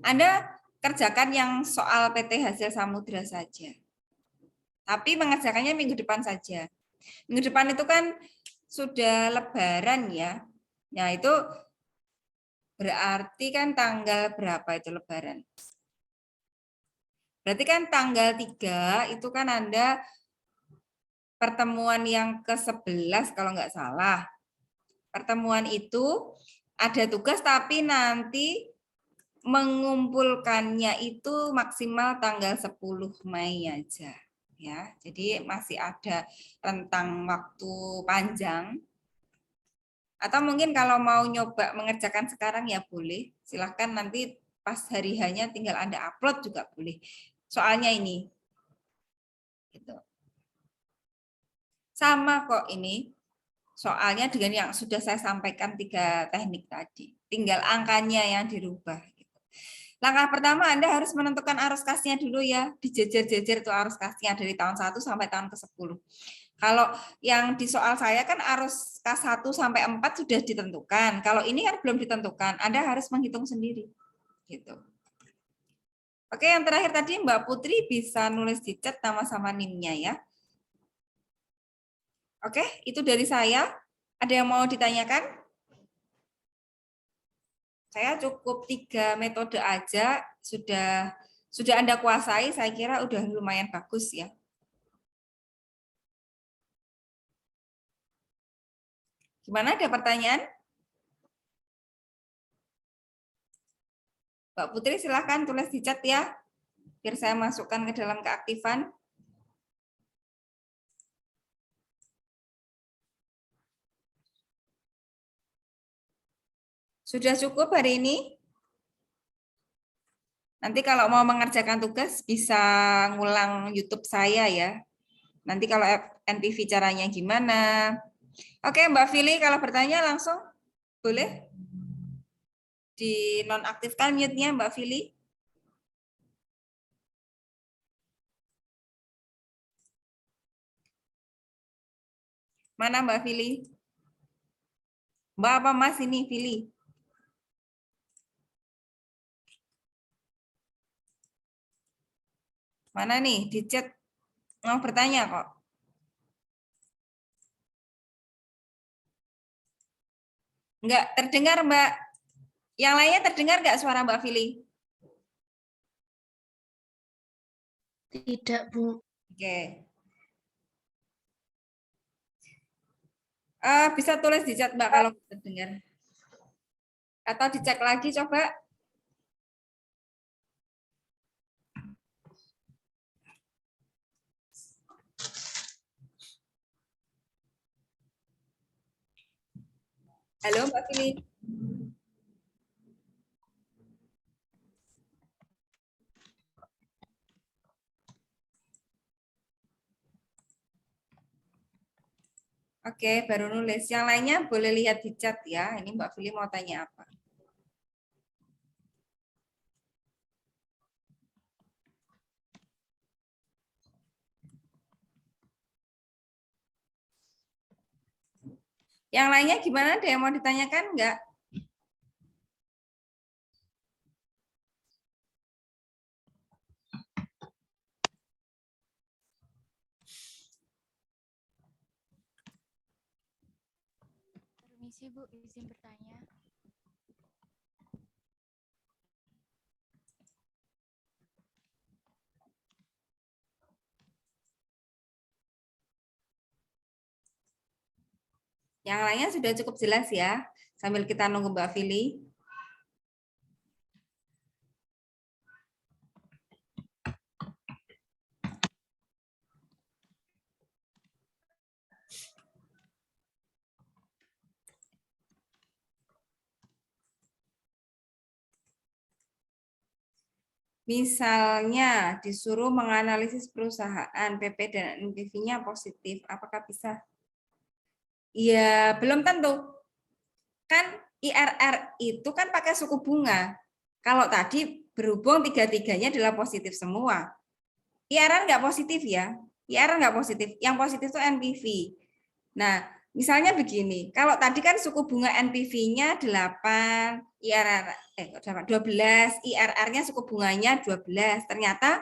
Anda kerjakan yang soal PT Hasil Samudra saja. Tapi mengerjakannya minggu depan saja. Minggu depan itu kan sudah Lebaran ya. Nah itu berarti kan tanggal berapa itu Lebaran? Berarti kan tanggal 3 itu kan Anda pertemuan yang ke-11 kalau nggak salah. Pertemuan itu ada tugas tapi nanti mengumpulkannya itu maksimal tanggal 10 Mei aja. Ya, jadi masih ada rentang waktu panjang. Atau mungkin kalau mau nyoba mengerjakan sekarang ya boleh. Silahkan nanti pas hari hanya tinggal Anda upload juga boleh. Soalnya ini. Gitu. Sama kok ini. Soalnya dengan yang sudah saya sampaikan 3 teknik tadi. Tinggal angkanya yang dirubah. Gitu. Langkah pertama Anda harus menentukan arus kasnya dulu ya. Dijejer-jejer itu arus kasnya dari tahun 1 sampai tahun ke-10. Kalau yang di soal saya kan arus K1 sampai 4 sudah ditentukan. Kalau ini kan belum ditentukan. Anda harus menghitung sendiri. Gitu. Oke, yang terakhir tadi Mbak Putri bisa nulis di chat nama sama NIM-nya ya. Oke, itu dari saya. Ada yang mau ditanyakan? Saya cukup 3 metode aja, sudah Anda kuasai, saya kira udah lumayan bagus ya. Gimana, ada pertanyaan? Mbak Putri silahkan tulis di chat ya, biar saya masukkan ke dalam keaktifan. Sudah cukup hari ini? Nanti kalau mau mengerjakan tugas bisa ngulang YouTube saya ya. Nanti kalau NPV caranya gimana. Oke Mbak Fili, kalau bertanya langsung boleh dinonaktifkan mute-nya Mbak Fili. Mana Mbak Fili? Mbak apa Mas ini Fili? Mana nih di chat mau bertanya kok. Enggak terdengar Mbak. Yang lainnya terdengar enggak suara Mbak Fili? Tidak, Bu. Oke. Bisa tulis di chat Mbak kalau terdengar. Atau dicek lagi coba. Halo Mbak Fili. Oke, baru nulis. Yang lainnya boleh lihat di chat ya. Ini Mbak Fili mau tanya apa? Yang lainnya gimana? Ada yang mau ditanyakan enggak? Permisi Bu, izin bertanya. Yang lainnya sudah cukup jelas ya, sambil kita nunggu Mbak Vili. Misalnya disuruh menganalisis perusahaan, PP dan NPV-nya positif, apakah bisa? Ya, belum tentu. Kan IRR itu kan pakai suku bunga. Kalau tadi berhubung tiga-tiganya adalah positif semua. IRR nggak positif ya. IRR nggak positif. Yang positif itu NPV. Nah, misalnya begini. Kalau tadi kan suku bunga NPV-nya 8, IRR 12, IRR-nya suku bunganya 12. Ternyata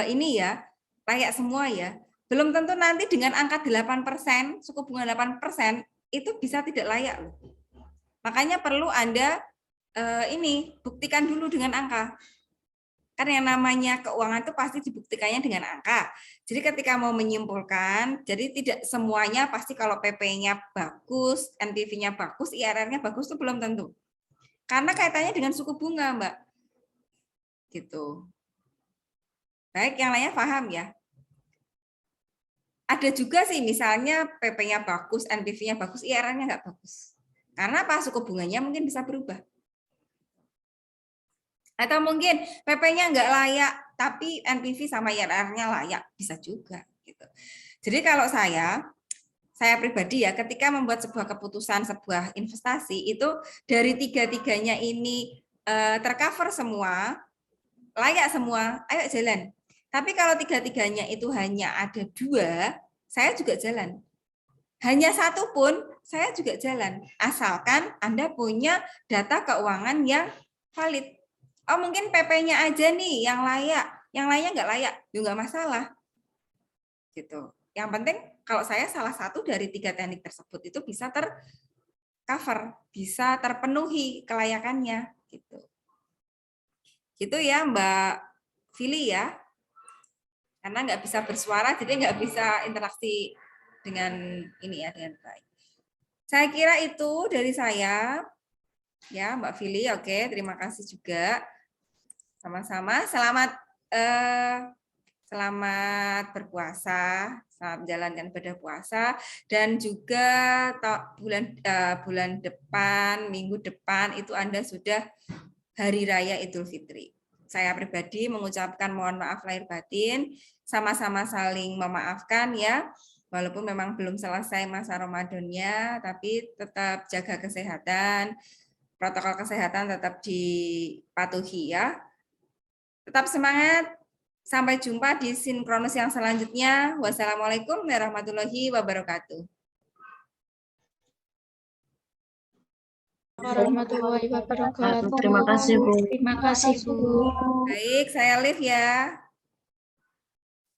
ini ya, layak semua ya. Belum tentu nanti dengan angka 8%, suku bunga 8%, itu bisa tidak layak loh. Makanya perlu Anda ini buktikan dulu dengan angka. Karena yang namanya keuangan itu pasti dibuktikannya dengan angka. Jadi ketika mau menyimpulkan, jadi tidak semuanya pasti kalau PP-nya bagus, NPV-nya bagus, IRR-nya bagus itu belum tentu. Karena kaitannya dengan suku bunga, Mbak. Gitu. Baik, yang lainnya paham ya? Ada juga sih misalnya PP-nya bagus, NPV-nya bagus, IRR-nya nggak bagus. Karena apa? Suku bunganya mungkin bisa berubah. Atau mungkin PP-nya nggak layak, tapi NPV sama IRR-nya layak. Bisa juga. Gitu. Jadi kalau saya pribadi ya, ketika membuat sebuah keputusan, sebuah investasi, itu dari tiga-tiganya ini tercover semua, layak semua, ayo jalan. Tapi kalau tiga-tiganya itu hanya ada 2, saya juga jalan. Hanya 1 pun, saya juga jalan. Asalkan Anda punya data keuangan yang valid. Oh mungkin PP-nya aja nih yang layak, yang lainnya nggak layak, ya nggak masalah. Gitu. Yang penting kalau saya salah satu dari 3 teknik tersebut itu bisa tercover, bisa terpenuhi kelayakannya. Gitu. Gitu ya Mbak Vili ya. Karena nggak bisa bersuara, jadi nggak bisa interaksi dengan ini ya, dengan baik. Saya kira itu dari saya. Ya Mbak Vili, oke, terima kasih juga. Sama-sama, selamat berpuasa, selamat menjalankan ibadah puasa, dan juga bulan depan, minggu depan itu Anda sudah Hari Raya Idul Fitri. Saya pribadi mengucapkan mohon maaf lahir batin, sama-sama saling memaafkan ya, walaupun memang belum selesai masa Ramadannya, tapi tetap jaga kesehatan, protokol kesehatan tetap dipatuhi ya. Tetap semangat. Sampai jumpa di sinkronus yang selanjutnya. Wassalamualaikum warahmatullahi wabarakatuh. Warahmatullahi wabarakatuh. Terima kasih, Bu. Terima kasih, Bu. Baik, saya live ya.